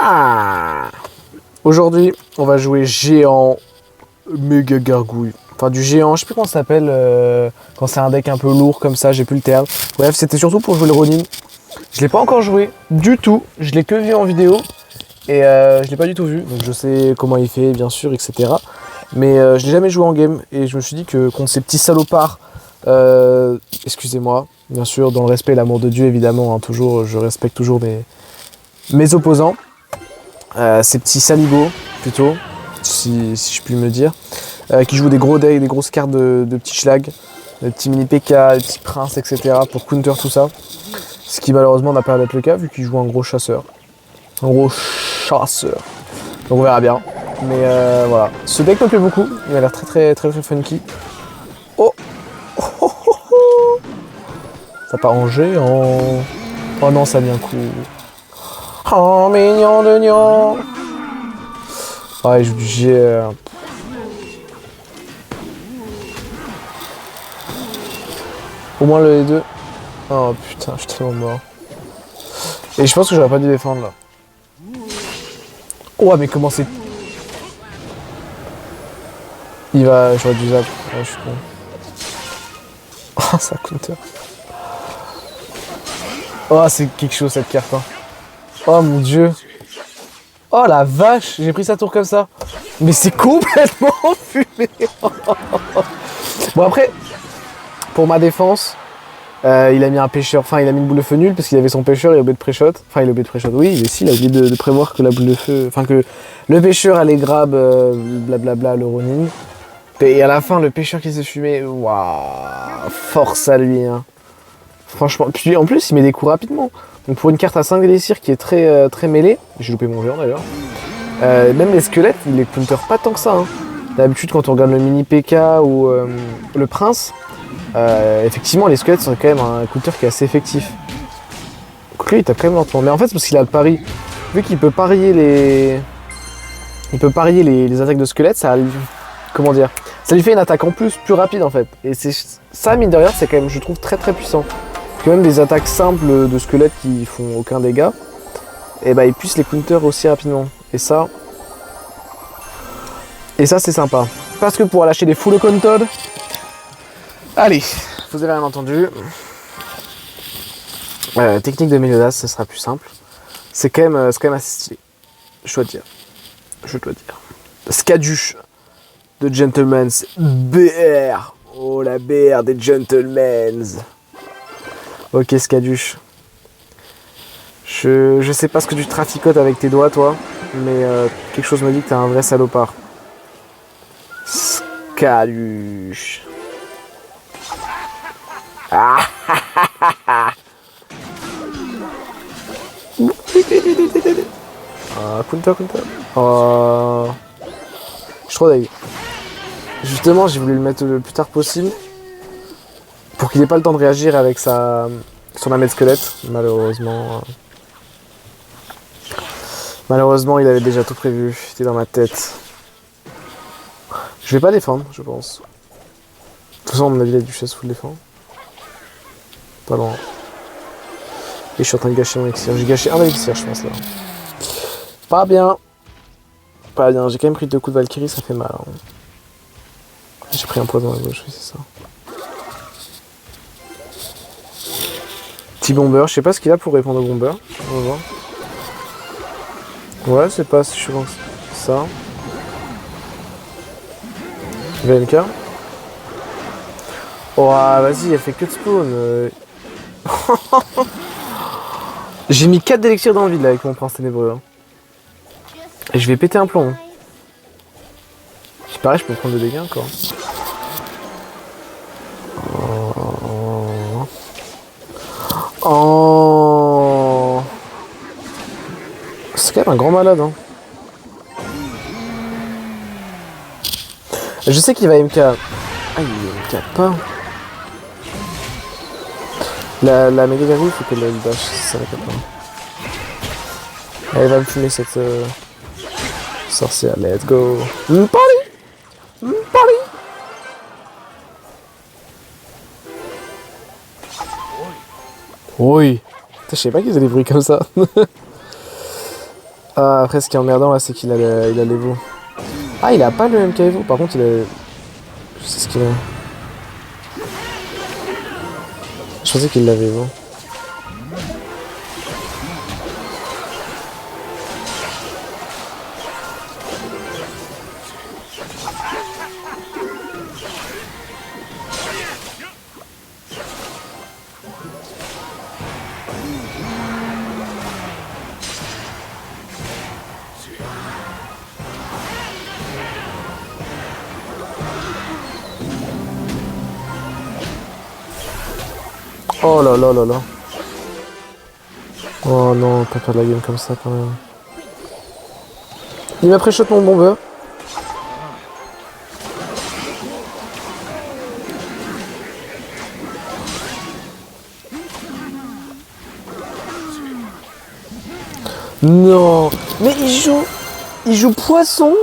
Ah, aujourd'hui, on va jouer géant méga gargouille. Enfin, du géant, je sais plus comment ça s'appelle quand c'est un deck un peu lourd comme ça, j'ai plus le terme. Bref, c'était surtout pour jouer le Ronin. Je l'ai pas encore joué du tout, je l'ai que vu en vidéo et je l'ai pas du tout vu, donc je sais comment il fait, bien sûr, etc. Mais je l'ai jamais joué en game et je me suis dit que contre ces petits salopards, excusez-moi, bien sûr, dans le respect et l'amour de Dieu, évidemment, hein, toujours, je respecte toujours mes opposants. Ces petits saligots, plutôt, si je puis me dire, qui jouent des gros decks, des grosses cartes de petits schlag, des petits mini PK, des petits princes, etc. pour counter tout ça. Ce qui malheureusement n'a pas l'air d'être le cas vu qu'ils jouent un gros chasseur. Un gros chasseur. Donc on verra bien. Mais voilà. Ce deck me plaît beaucoup. Il a l'air très funky. Oh, oh, oh, oh. Ça part en géant. Oh non, ça a mis un coup. Oh, mignon de gnon. Ah, il joue du géant. Au moins les deux. Oh putain, je suis tellement mort. Et je pense que j'aurais pas dû défendre là. Oh, mais comment c'est. Il va. J'aurais dû zap. Ouais, je suis con. Oh, ça counter. Oh, c'est quelque chose cette carte. Hein. Oh mon dieu. Oh la vache, j'ai pris sa tour comme ça. Mais c'est complètement fumé. Bon après, pour ma défense, il a mis un pêcheur, enfin il a mis une boule de feu nulle parce qu'il avait son pêcheur et il a oublié de pré-shot. Enfin il a oublié de pré-shot, oui, mais si, il a oublié de prévoir que la boule de feu, enfin que le pêcheur allait grab blablabla le Ronin. Et à la fin, le pêcheur qui s'est fumé, waouh, force à lui. Hein. Franchement, puis en plus il met des coups rapidement. Donc pour une carte à 5 élixir qui est très mêlée, j'ai loupé mon géant d'ailleurs. Même les squelettes, il les counter pas tant que ça. Hein. D'habitude, quand on regarde le mini PK ou le prince, effectivement, les squelettes sont quand même un counter qui est assez effectif. Donc lui, il tape quand même lentement. Mais en fait, c'est parce qu'il a le pari. Vu qu'il peut parier les attaques de squelettes, ça, comment dire, ça lui fait une attaque en plus rapide en fait. Et c'est ça, mine de rien, c'est quand même, je trouve, très puissant. Que même des attaques simples de squelettes qui font aucun dégât, et bah ils puissent les counter aussi rapidement. Et ça c'est sympa. Parce que pour lâcher des full counter, allez, vous avez rien entendu. Technique de Meliodas, ce sera plus simple. C'est quand même assez stylé. Je dois dire. Scaduche de Gentleman's BR. Oh la BR des Gentlemen's. Ok Scaduche. Je sais pas ce que tu traficotes avec tes doigts toi, mais quelque chose me dit que t'es un vrai salopard. Scaduche. Ah counter. Oh. Je suis trop deg. Justement, j'ai voulu le mettre le plus tard possible pour qu'il ait pas le temps de réagir avec son armée de squelette. Malheureusement, il avait déjà tout prévu. C'était dans ma tête. Je vais pas défendre, je pense. De toute façon, à mon avis, la duchesse faut le défendre. Pas loin. Et je suis en train de gâcher mon élixir. J'ai gâché un élixir, je pense, là. Pas bien. J'ai quand même pris 2 coups de Valkyrie, ça fait mal. Hein. J'ai pris un poison à gauche, oui, c'est ça. Petit bomber, je sais pas ce qu'il a pour répondre au bomber. On va voir. Ouais, c'est pas si chaud que ça. VNK. Oh, vas-y, elle fait que de spawn. J'ai mis 4 d'élixirs dans le vide là avec mon prince ténébreux. Hein. Et je vais péter un plomb. Hein. Il paraît, je peux prendre 2 dégâts encore. Oh. C'est quand même un grand malade. Hein. Je sais qu'il va MK. Ah, il MK pas. La méga gargouille, il faut qu'elle le dash, c'est ça la capable. Elle va me fumer cette sorcière, let's go. Party. Oui. Je sais pas qu'ils faisaient des bruits comme ça. Ah, après, ce qui est emmerdant là, c'est qu'il a, il a l'Evo. Ah, il a pas le MK Evo, par contre, il a. Je sais ce qu'il a. Je pensais qu'il l'avait Evo. Oh là là là là. Oh non, pas perdre la game comme ça quand même. Il m'a pré-shot mon bomber. Non, mais il joue poisson,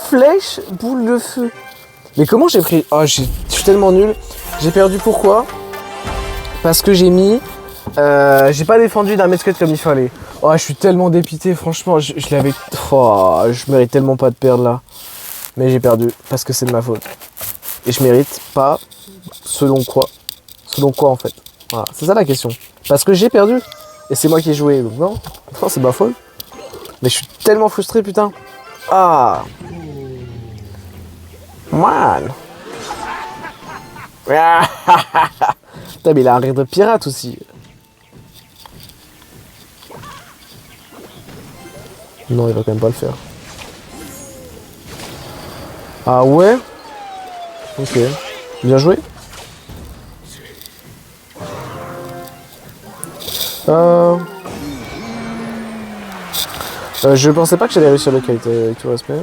flèche, boule de feu. Mais comment j'ai pris... Oh, je suis tellement nul. J'ai perdu pourquoi? Parce que j'ai mis... j'ai pas défendu d'un mètre comme il fallait. Oh, je suis tellement dépité, franchement, je l'avais... Oh, je mérite tellement pas de perdre là. Mais j'ai perdu, parce que c'est de ma faute. Et je mérite pas, selon quoi? Selon quoi en fait? Voilà, c'est ça la question. Parce que j'ai perdu. Et c'est moi qui ai joué, donc non, non c'est ma faute. Mais je suis tellement frustré, putain. Ah. Man. Putain, mais il a un rire de pirate aussi. Non, il va quand même pas le faire. Ah ouais? Ok. Bien joué. Je pensais pas que j'allais réussir le kite, avec tout respect.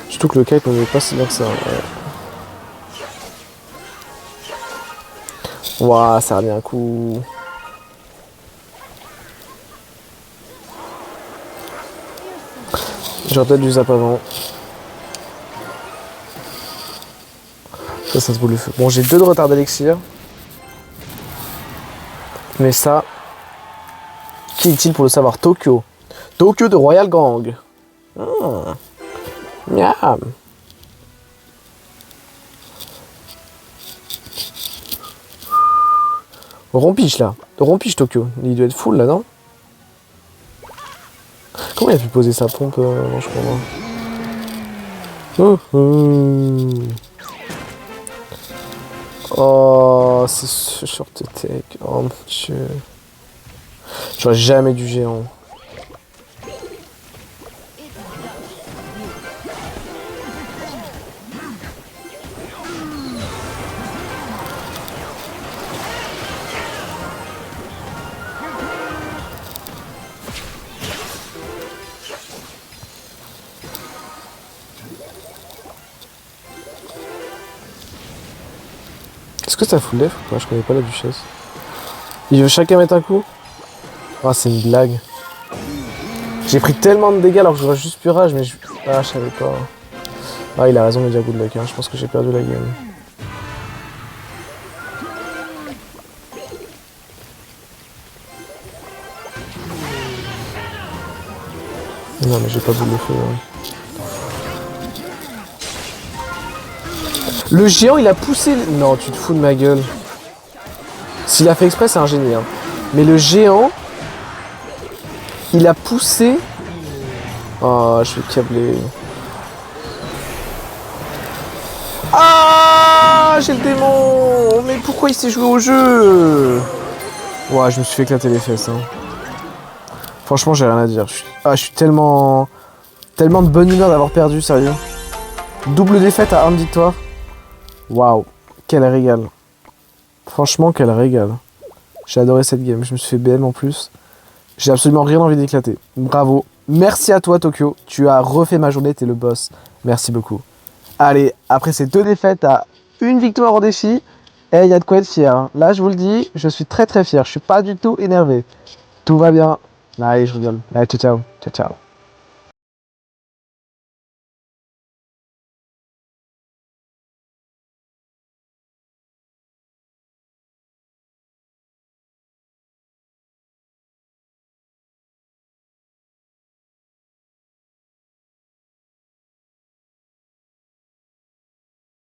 Surtout que le kite ne met pas si bien que ça. Ouais. Ouah, ça a mis un coup. J'aurais peut-être du zap avant. Ça se boule le feu. Bon, j'ai 2 de retard d'élixir. Mais ça... Qui est-il pour le savoir? Tokyo. Tokyo de Royal Gang. Ah. Miam. Rompiche là. Rompiche Tokyo. Il doit être full là, non? Comment il a pu poser sa pompe non, je comprends. Oh, c'est ce short tech. Oh mon dieu. J'aurais jamais du géant. Est-ce que ça full def ou pas? Je connais pas la duchesse. Il veut chacun mettre un coup? Ah, c'est une blague. J'ai pris tellement de dégâts alors que j'aurais juste pu rage, mais je... Ah, je savais pas. Ah, il a raison, il a good luck, hein. Je pense que j'ai perdu la game. Non, mais j'ai pas boule de feu. Hein. Le géant, il a poussé... Non, tu te fous de ma gueule. S'il a fait exprès, c'est un génie. Hein. Mais le géant, il a poussé... Oh, je vais câbler. Ah, j'ai le démon. Mais pourquoi il s'est joué au jeu? Ouais, je me suis fait éclater les fesses. Hein. Franchement, j'ai rien à dire. Je suis tellement de bonne humeur d'avoir perdu, sérieux. Double défaite à 1 victoire. Waouh, quel régal. Franchement, quel régal. J'ai adoré cette game. Je me suis fait BM en plus. J'ai absolument rien envie d'éclater. Bravo. Merci à toi, Tokyo. Tu as refait ma journée, t'es le boss. Merci beaucoup. Allez, après ces 2 défaites à 1 victoire en défi, il y a de quoi être fier. Hein. Là, je vous le dis, je suis très très fier. Je suis pas du tout énervé. Tout va bien. Allez, je rigole. Allez, ciao, ciao. Ciao, ciao.